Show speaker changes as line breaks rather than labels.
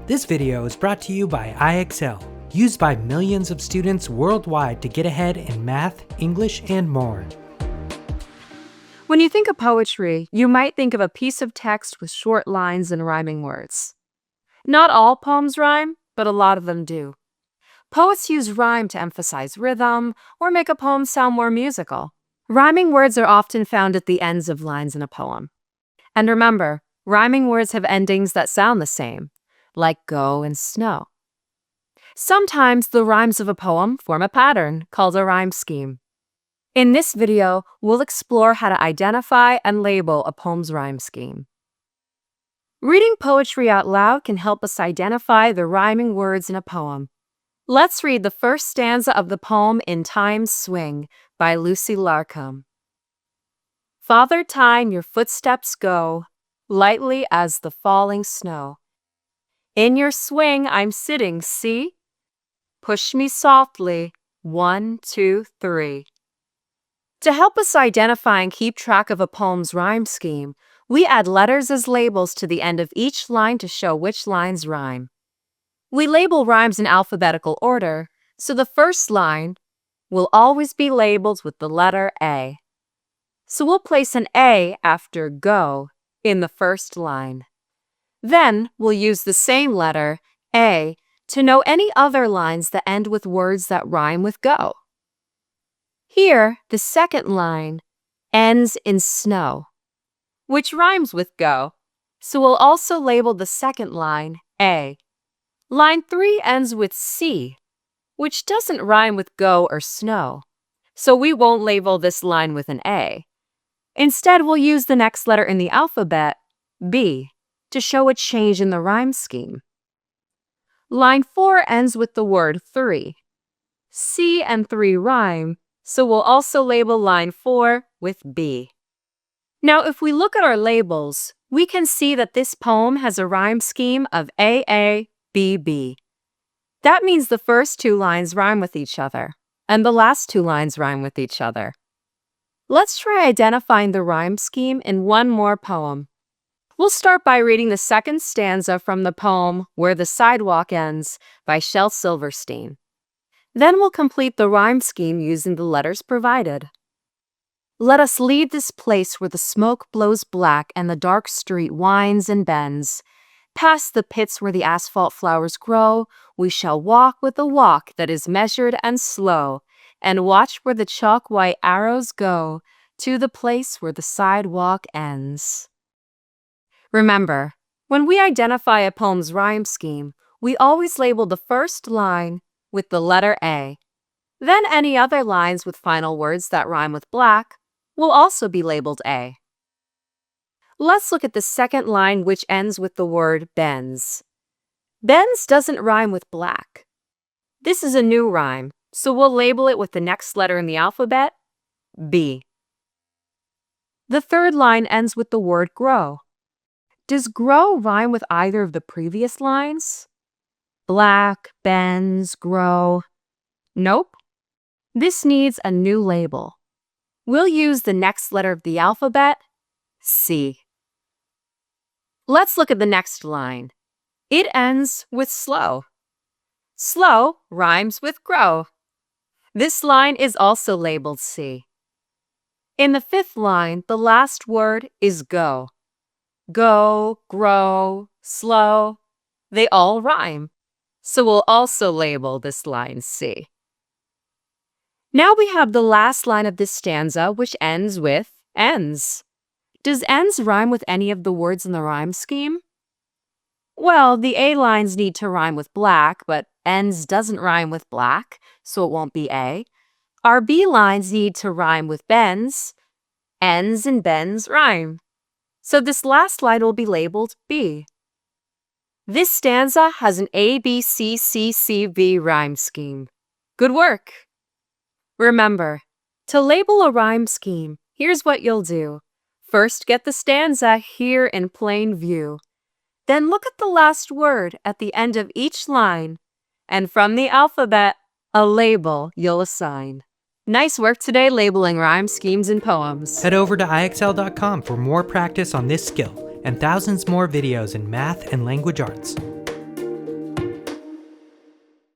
This video is brought to you by IXL, used by millions of students worldwide to get ahead in math, English, and more.
When you think of poetry, you might think of a piece of text with short lines and rhyming words. Not all poems rhyme, but a lot of them do. Poets use rhyme to emphasize rhythm or make a poem sound more musical. Rhyming words are often found at the ends of lines in a poem. And remember, rhyming words have endings that sound the same, like go and snow. Sometimes the rhymes of a poem form a pattern called a rhyme scheme. In this video, we'll explore how to identify and label a poem's rhyme scheme. Reading poetry out loud can help us identify the rhyming words in a poem. Let's read the first stanza of the poem In Time's Swing by Lucy Larcom. Father Time, your footsteps go, lightly as the falling snow. In your swing I'm sitting, see? Push me softly, 1, 2, 3. To help us identify and keep track of a poem's rhyme scheme, we add letters as labels to the end of each line to show which lines rhyme. We label rhymes in alphabetical order, so the first line will always be labeled with the letter A. So we'll place an A after go in the first line. Then we'll use the same letter, A, to know any other lines that end with words that rhyme with go. Here, the second line ends in snow, which rhymes with go, so we'll also label the second line A. Line 3 ends with C, which doesn't rhyme with go or snow, so we won't label this line with an A. Instead, we'll use the next letter in the alphabet, B, to show a change in the rhyme scheme. Line 4 ends with the word 3. C and 3 rhyme, so we'll also label line 4 with B. Now, if we look at our labels, we can see that this poem has a rhyme scheme of AA, BB. That means the first 2 lines rhyme with each other, and the last 2 lines rhyme with each other. Let's try identifying the rhyme scheme in one more poem. We'll start by reading the second stanza from the poem Where the Sidewalk Ends by Shel Silverstein. Then we'll complete the rhyme scheme using the letters provided. Let us leave this place where the smoke blows black and the dark street winds and bends. Past the pits where the asphalt flowers grow, we shall walk with a walk that is measured and slow, and watch where the chalk white arrows go to the place where the sidewalk ends. Remember, when we identify a poem's rhyme scheme, we always label the first line with the letter A. Then any other lines with final words that rhyme with black will also be labeled A. Let's look at the second line, which ends with the word bends. Bends doesn't rhyme with black. This is a new rhyme, so we'll label it with the next letter in the alphabet, B. The third line ends with the word grow. Does grow rhyme with either of the previous lines? Black, bends, grow. Nope. This needs a new label. We'll use the next letter of the alphabet, C. Let's look at the next line. It ends with slow. Slow rhymes with grow. This line is also labeled C. In the fifth line, the last word is go. Go, grow, slow, they all rhyme, so we'll also label this line C. Now we have the last line of this stanza, which ends with ends. Does ends rhyme with any of the words in the rhyme scheme? Well, the A lines need to rhyme with black, but ends doesn't rhyme with black, so it won't be A. Our B lines need to rhyme with bends. Ends and bends rhyme. So this last line will be labeled B. This stanza has an ABCCCB rhyme scheme. Good work! Remember, to label a rhyme scheme, here's what you'll do. First, get the stanza here in plain view. Then look at the last word at the end of each line, and from the alphabet, a label you'll assign. Nice work today labeling rhyme schemes in poems.
Head over to IXL.com for more practice on this skill and thousands more videos in math and language arts.